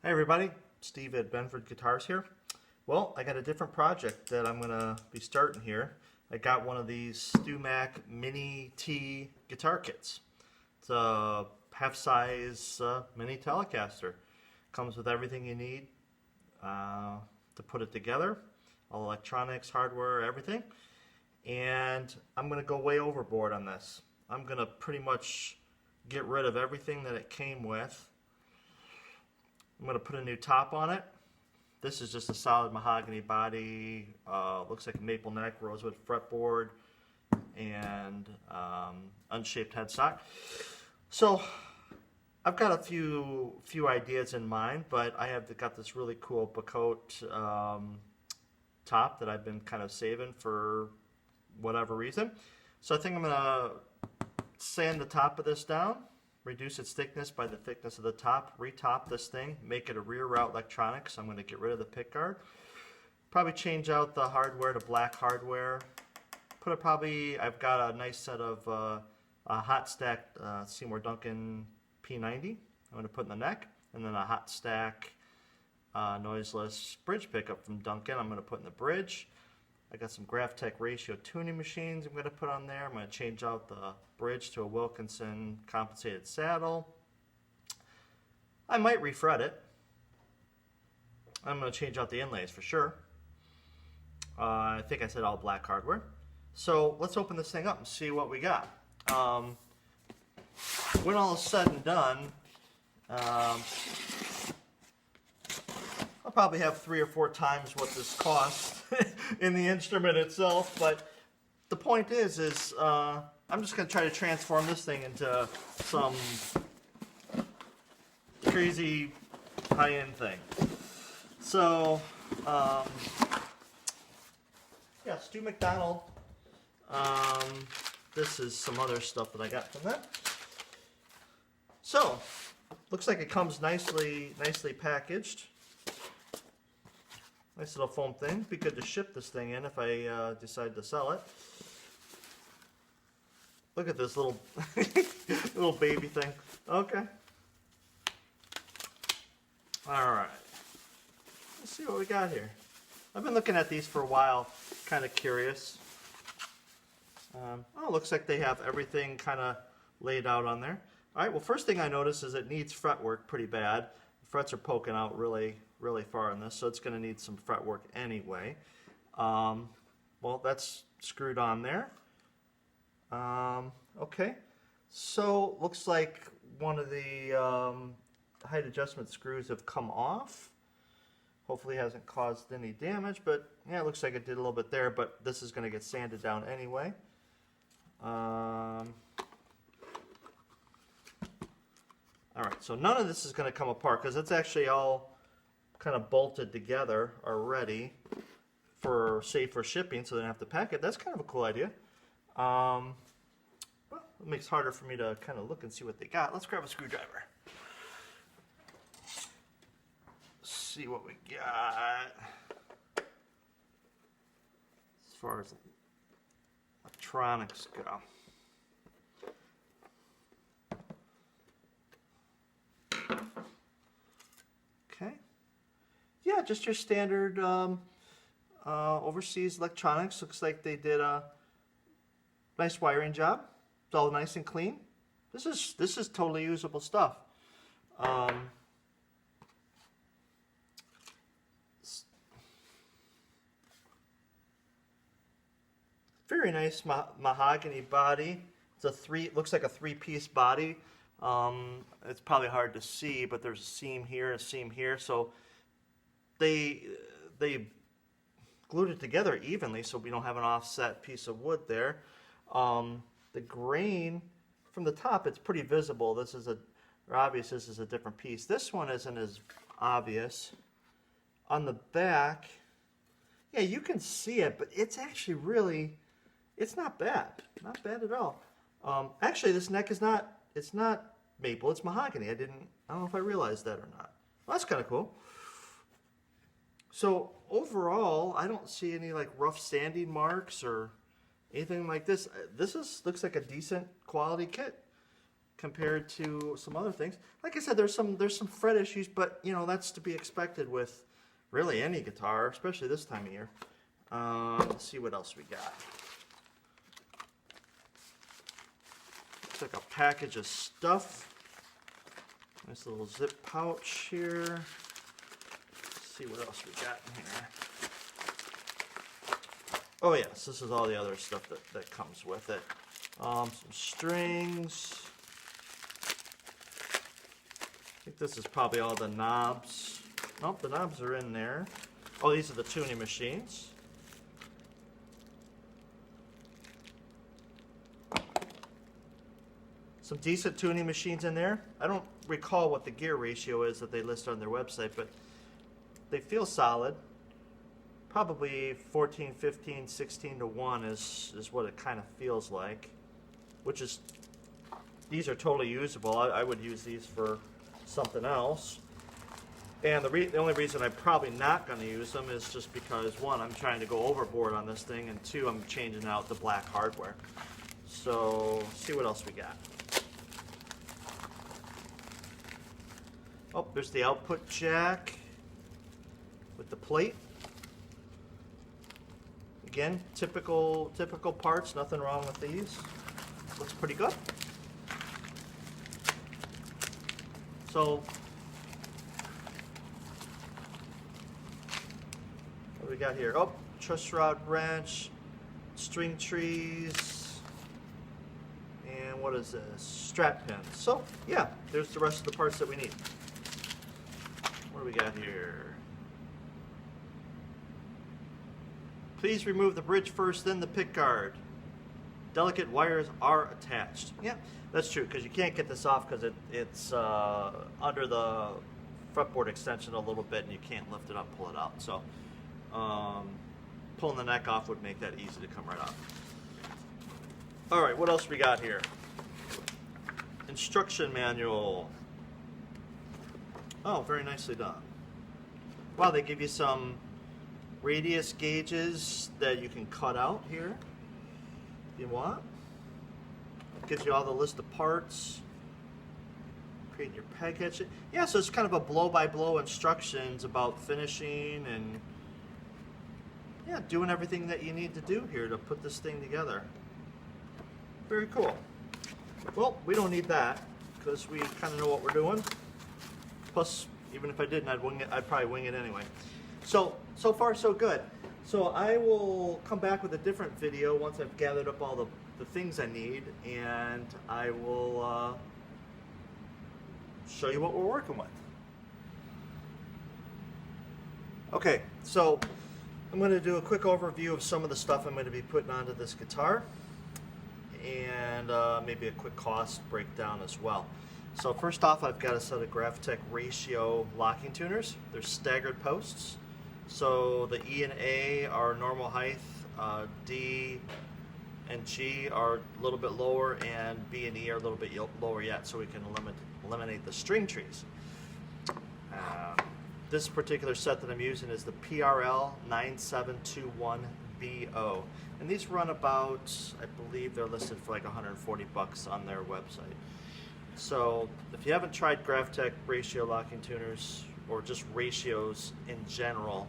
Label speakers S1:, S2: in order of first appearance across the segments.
S1: Hey everybody, Steve at Benford Guitars here. Well, I got a different project that I'm going to be starting here. I got one of these StewMac Mini T guitar kits. It's a half-size mini Telecaster. Comes with everything you need to put it together. All electronics, hardware, everything. And I'm going to go way overboard on this. I'm going to pretty much get rid of everything that it came with. I'm going to put a new top on it. This is just a solid mahogany body. Looks like a maple neck, rosewood fretboard, and unshaped headstock. So I've got a few ideas in mind, but I have got this really cool Bacote top that I've been kind of saving for whatever reason. So I think I'm going to sand the top of this down, reduce its thickness by the thickness of the top, retop this thing, make it a rear route electronic, so I'm going to get rid of the pickguard. Probably change out the hardware to black hardware. I've got a nice set of a hot stacked Seymour Duncan P90 I'm going to put in the neck, and then a hot stack noiseless bridge pickup from Duncan I'm going to put in the bridge. I got some Graphtec ratio tuning machines I'm going to put on there. I'm going to change out the bridge to a Wilkinson compensated saddle. I might refret it. I'm going to change out the inlays for sure. I think I said all black hardware. So let's open this thing up and see what we got. When all is said and done, I'll probably have 3 or 4 times what this costs in the instrument itself, but the point is I'm just going to try to transform this thing into some crazy high-end thing. So, yeah, Stu McDonald. This is some other stuff that I got from them. So, looks like it comes nicely packaged. Nice little foam thing. Be good to ship this thing in if I decide to sell it. Look at this little little baby thing. Okay. All right. Let's see what we got here. I've been looking at these for a while, kind of curious. Oh, looks like they have everything kind of laid out on there. All right. Well, first thing I notice is it needs fretwork pretty bad. The frets are poking out really far in this, so it's going to need some fretwork anyway. Well, that's screwed on there. Okay, so looks like one of the height adjustment screws have come off. Hopefully it hasn't caused any damage, but yeah, it looks like it did a little bit there, but this is going to get sanded down anyway. Alright, so none of this is going to come apart because it's actually all kind of bolted together already for safer shipping, so they don't have to pack it. That's kind of a cool idea. Well, it makes it harder for me to kind of look and see what they got. Let's grab a screwdriver. See what we got as far as electronics go. Okay. Yeah, just your standard overseas electronics. Looks like they did a nice wiring job. It's all nice and clean. This is totally usable stuff. Very nice mahogany body. Looks like a 3-piece body. It's probably hard to see, but there's a seam here, a seam here. So they glued it together evenly, so we don't have an offset piece of wood there. The grain from the top, it's pretty visible. This is obvious. This is a different piece. This one isn't as obvious. On the back, yeah, you can see it, but it's actually it's not bad. Not bad at all. Actually, this neck it's not maple, it's mahogany. I don't know if I realized that or not. Well, that's kind of cool. So overall, I don't see any like rough sanding marks or anything like this. Looks like a decent quality kit. compared to some other things. Like I said, there's some fret issues, but you know, that's to be expected with really any guitar, especially this time of year. Let's see what else we got. Looks like a package of stuff. Nice little zip pouch here. Let's see what else we got in here. Oh yes, this is all the other stuff that comes with it. Some strings. I think this is probably all the knobs. Nope, the knobs are in there. Oh, these are the tuning machines. Some decent tuning machines in there. I don't recall what the gear ratio is that they list on their website, but they feel solid. Probably 14, 15, 16 to 1 is what it kind of feels like, which is, these are totally usable. I would use these for something else. And the only reason I'm probably not going to use them is just because, one, I'm trying to go overboard on this thing, and two, I'm changing out the black hardware. So, see what else we got. Oh, there's the output jack with the plate. Again, typical parts, nothing wrong with these. Looks pretty good. So, what do we got here? Oh, truss rod branch, string trees, and what is this? Strap pins. So, yeah, there's the rest of the parts that we need. What do we got here? Please remove the bridge first, then the pick guard. Delicate wires are attached. Yeah, that's true, because you can't get this off because it's under the fretboard extension a little bit, and you can't lift it up, pull it out. So pulling the neck off would make that easy to come right off. All right, what else we got here? Instruction manual. Oh, very nicely done. Wow, they give you some radius gauges that you can cut out here if you want. It gives you all the list of parts, create your package. Yeah, so it's kind of a blow-by-blow instructions about finishing and yeah, doing everything that you need to do here to put this thing together. Very cool. Well, we don't need that because we kind of know what we're doing. Plus, even if I didn't, I'd probably wing it anyway. So far so good. So I will come back with a different video once I've gathered up all the things I need, and I will show you what we're working with. Okay, so I'm going to do a quick overview of some of the stuff I'm going to be putting onto this guitar, and maybe a quick cost breakdown as well. So first off, I've got a set of GraphTech ratio locking tuners. They're staggered posts. So the E and A are normal height, D and G are a little bit lower, and B and E are a little bit lower yet, so we can eliminate the string trees. This particular set that I'm using is the PRL 9721BO. And these run about, I believe they're listed for like $140 on their website. So if you haven't tried GraphTech ratio locking tuners, or just ratios in general,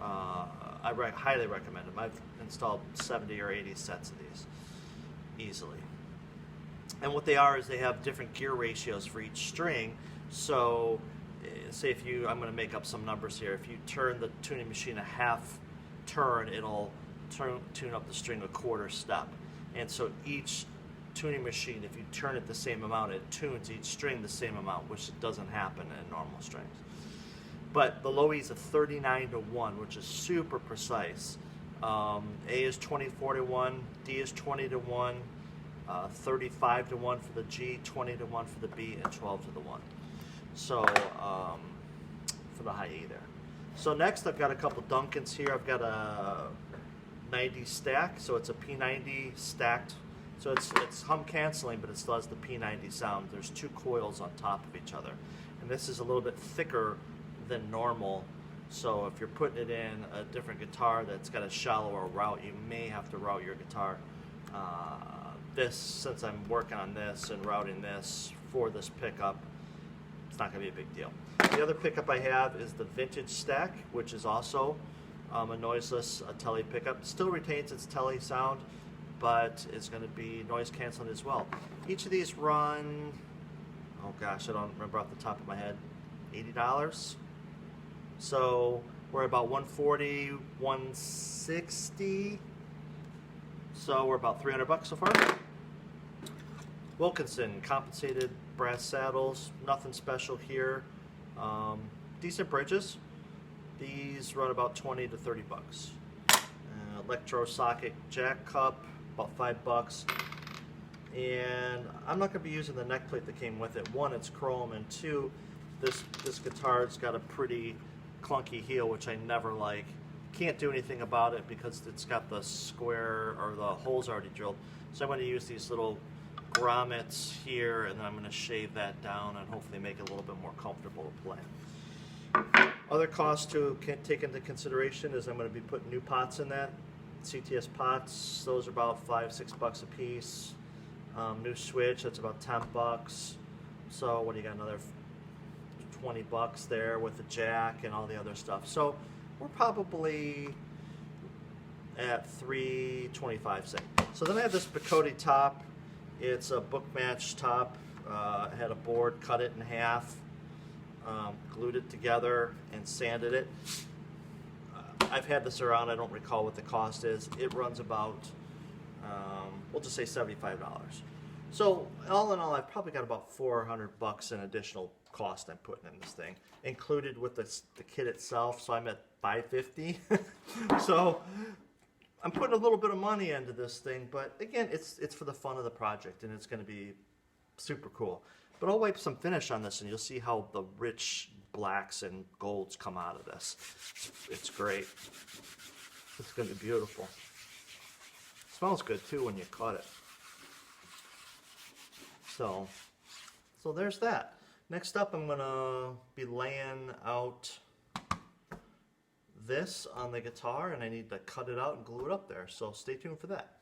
S1: I highly recommend them. I've installed 70 or 80 sets of these easily. And what they are is they have different gear ratios for each string. So say if I'm going to make up some numbers here, if you turn the tuning machine a half turn, it'll tune up the string a quarter step. And so each tuning machine, if you turn it the same amount, it tunes each string the same amount, which doesn't happen in normal strings. But the low E is a 39 to 1, which is super precise. A is 24 to 1, D is 20 to 1, 35 to 1 for the G, 20 to 1 for the B, and 12 to the 1. So for the high E there. So next I've got a couple Duncans here. I've got a 90 stack, so it's a P90 stacked. So it's hum canceling, but it still has the P90 sound. There's two coils on top of each other. And this is a little bit thicker than normal. So if you're putting it in a different guitar that's got a shallower route, you may have to route your guitar this, since I'm working on this and routing this for this pickup, it's not going to be a big deal. The other pickup I have is the Vintage Stack, which is also a noiseless tele pickup. Still retains its tele sound, but it's going to be noise canceling as well. Each of these run, oh gosh, I don't remember off the top of my head, $80. So we're about $140, $160. So we're about $300 so far. Wilkinson compensated brass saddles, nothing special here. Decent bridges. These run about $20 to $30. Electro socket jack cup, about $5. And I'm not going to be using the neck plate that came with it. One, it's chrome, and two, this guitar's got a pretty clunky heel, which I never like. Can't do anything about it because it's got the square or the holes already drilled. So I'm going to use these little grommets here, and then I'm going to shave that down and hopefully make it a little bit more comfortable to play. Other costs to take into consideration is I'm going to be putting new pots in that. CTS pots, those are about $5-6 a piece. New switch, that's about $10. So what do you got, another $20 there with the jack and all the other stuff. So we're probably at $325, say. So then I have this Picotti top. It's a book match top. I had a board, cut it in half, glued it together, and sanded it. I've had this around. I don't recall what the cost is. It runs about, we'll just say $75. So all in all, I've probably got about $400 in additional cost I'm putting in this thing, included with the kit itself. So I'm at $550. So I'm putting a little bit of money into this thing, but again, it's for the fun of the project, and it's going to be super cool. But I'll wipe some finish on this, and you'll see how the rich blacks and golds come out of this. It's great. It's going to be beautiful. It smells good too when you cut it. So there's that. Next up, I'm going to be laying out this on the guitar, and I need to cut it out and glue it up there. So stay tuned for that.